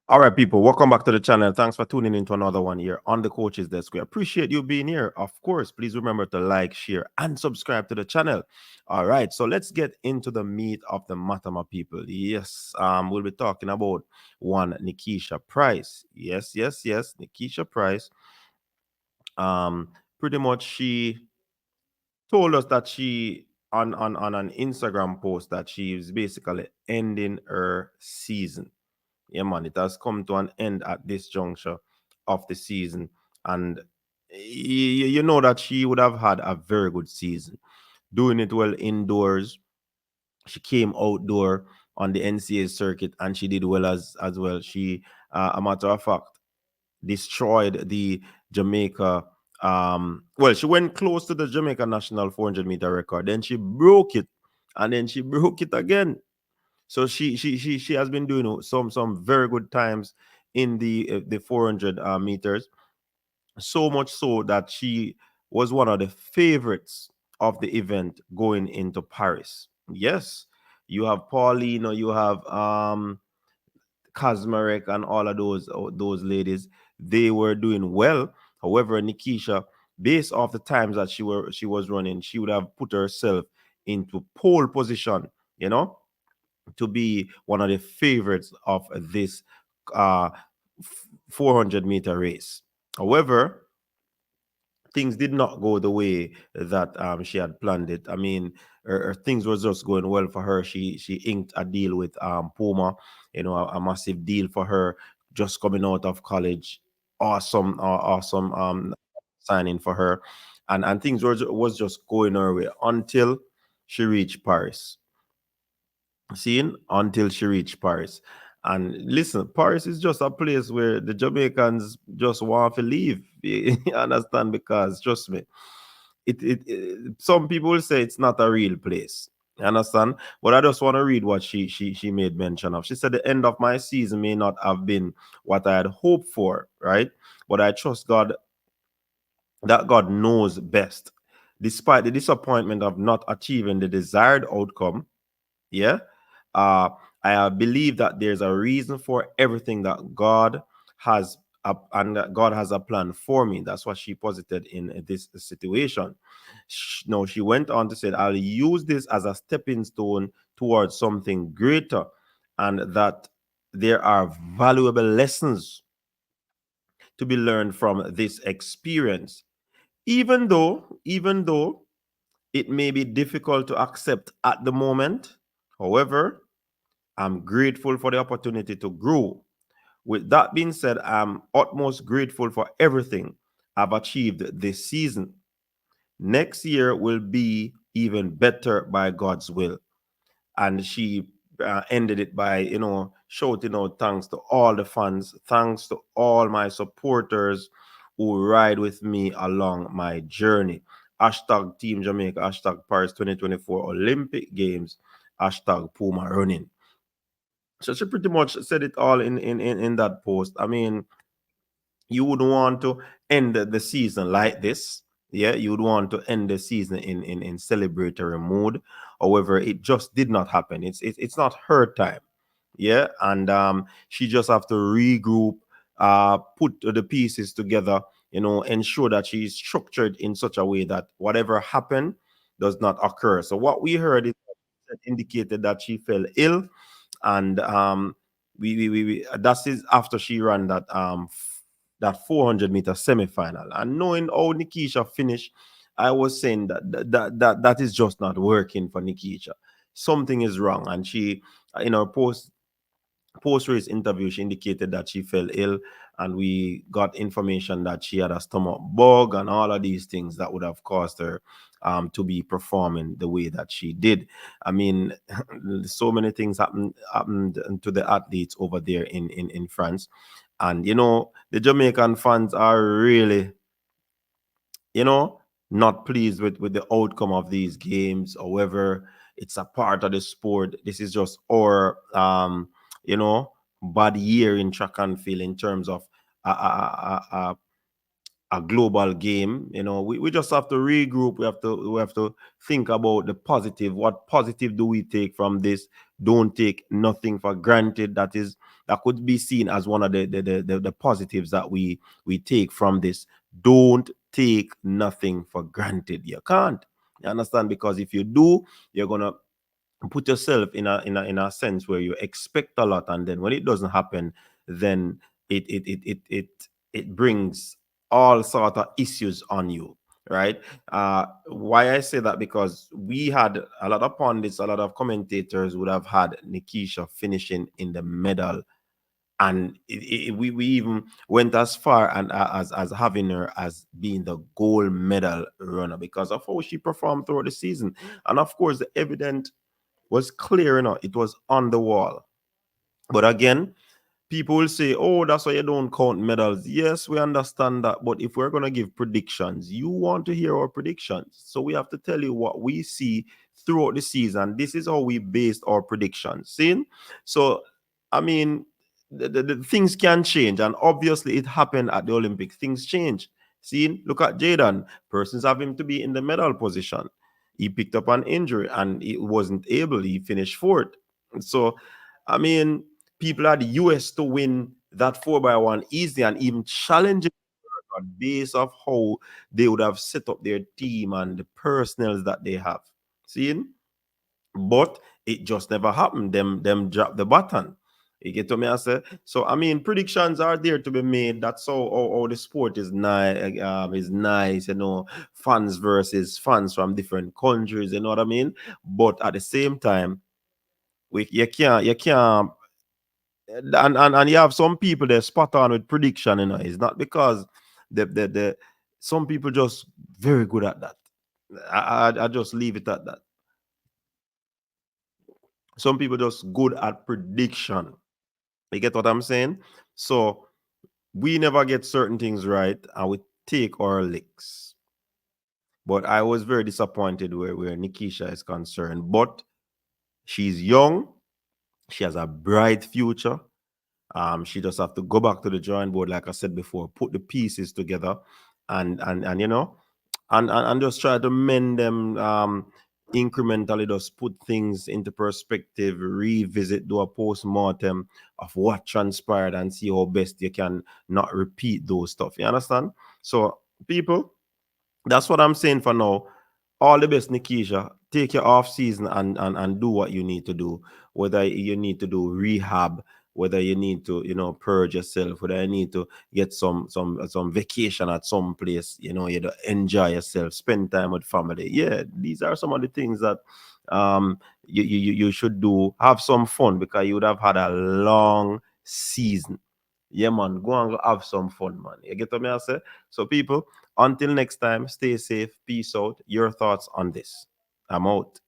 All right, people, welcome back to the channel. Thanks for tuning into another one here on the Coach's Desk. We appreciate you being here. Of course, please remember to like, share, and subscribe to the channel. All right, so let's get into the meat of the matter, my people. Yes, we'll be talking about one Nickisha Pryce. Yes, Nickisha Pryce. Pretty much she told us that she on an Instagram post that she is basically ending her season. Yeah, man, it has come to an end at this juncture of the season. And you know that she would have had a very good season, doing it well indoors. She came outdoor on the NCAA circuit and she did well as well. She, a matter of fact, destroyed the Jamaica. Well, she went close to the Jamaica national 400-meter record. Then she broke it, and then she broke it again. So she has been doing some very good times in the 400 meters. So much so that she was one of the favorites of the event going into Paris. Yes, you have Paulina, you have Kazmarek, and all of those ladies. They were doing well. However, Nickisha, based off the times that she was running, she would have put herself into pole position. You know, to be one of the favorites of this uh, 400-meter race. However, things did not go the way that she had planned it. I mean, her things was just going well for her. She inked a deal with Puma, a massive deal for her just coming out of college. Awesome signing for her, and things was just going her way until she reached Paris. Seeing until she reached Paris. And listen, Paris is just a place where the Jamaicans just want to leave. You understand? Because trust me, some people will say it's not a real place. You understand? But I just want to read what she made mention of. She said the end of my season may not have been what I had hoped for, right? But I trust God that God knows best. Despite the disappointment of not achieving the desired outcome, yeah, uh I believe that there's a reason for everything that God has and that God has a plan for me. That's what she posited in this situation. No, she went on to say, I'll use this as a stepping stone towards something greater, and that there are valuable lessons to be learned from this experience, even though it may be difficult to accept at the moment. However, I'm grateful for the opportunity to grow. With that being said, I'm utmost grateful for everything I've achieved this season. Next year will be even better by God's will. And she ended it by, shouting out thanks to all the fans, thanks to all my supporters who ride with me along my journey. Hashtag Team Jamaica, hashtag Paris 2024 Olympic Games, hashtag Puma Running. So she pretty much said it all in that post. I mean, you would want to end the season like this. Yeah, you would want to end the season in celebratory mood. However, it just did not happen. It's not her time. Yeah, and she just have to regroup, put the pieces together, ensure that she's structured in such a way that whatever happened does not occur. So what we heard is that indicated that she fell ill, and that is after she ran that 400-meter semifinal. And knowing how Nickisha finished, I was saying that is just not working for Nickisha. Something is wrong, and she, in her post race interview, she indicated that she fell ill, and we got information that she had a stomach bug and all of these things that would have caused her to be performing the way that she did. I mean, so many things happened to the athletes over there in France, and the Jamaican fans are really, not pleased with the outcome of these games. However, it's a part of the sport. This is just our you know bad year in track and field in terms of a global game. We just have to regroup. We have to think about the positive. What positive do we take from this? Don't take nothing for granted. That could be seen as one of the positives that we take from this. Don't take nothing for granted. You can't. You understand? Because if you do, you're gonna put yourself in a sense where you expect a lot, and then when it doesn't happen, then it brings all sort of issues on you, right? Why I say that, because we had a lot of pundits, a lot of commentators would have had Nickisha finishing in the medal, and we even went as far and as having her as being the gold medal runner because of how she performed throughout the season. And of course, the evidence was clear enough. It was on the wall. But again, people will say, oh, that's why you don't count medals. Yes, we understand that. But if we're going to give predictions, you want to hear our predictions. So we have to tell you what we see throughout the season. This is how we based our predictions. See? So, I mean, the things can change. And obviously, it happened at the Olympics. Things change. See? Look at Jaden. Persons have him to be in the medal position. He picked up an injury and he wasn't able. He finished fourth. So, I mean, people at the US to win that 4x1 easy and even challenging on base of how they would have set up their team and the personnel that they have. Seeing? But it just never happened. Them drop the button. You get to me, I say. So I mean, predictions are there to be made. That's how the sport is nice. Is nice, fans versus fans from different countries. You know what I mean? But at the same time, you can't and you have some people that spot on with prediction. It's not because the some people just very good at that. I just leave it at that. Some people just good at prediction. You get what I'm saying? So we never get certain things right, and we take our licks. But I was very disappointed where Nickisha is concerned. But she's young, she has a bright future. She just have to go back to the drawing board, like I said before, put the pieces together, and and just try to mend them incrementally. Just put things into perspective, revisit, do a post mortem of what transpired, and see how best you can not repeat those stuff. You understand? So, people, that's what I'm saying for now. All the best, Nickisha. Take your off season and do what you need to do. Whether you need to do rehab, whether you need to, purge yourself, whether you need to get some vacation at some place, you enjoy yourself, spend time with family. Yeah, these are some of the things that you should do. Have some fun because you would have had a long season. Yeah, man, go and have some fun, man. You get what me I say? So, people, until next time, stay safe. Peace out. Your thoughts on this? I'm out.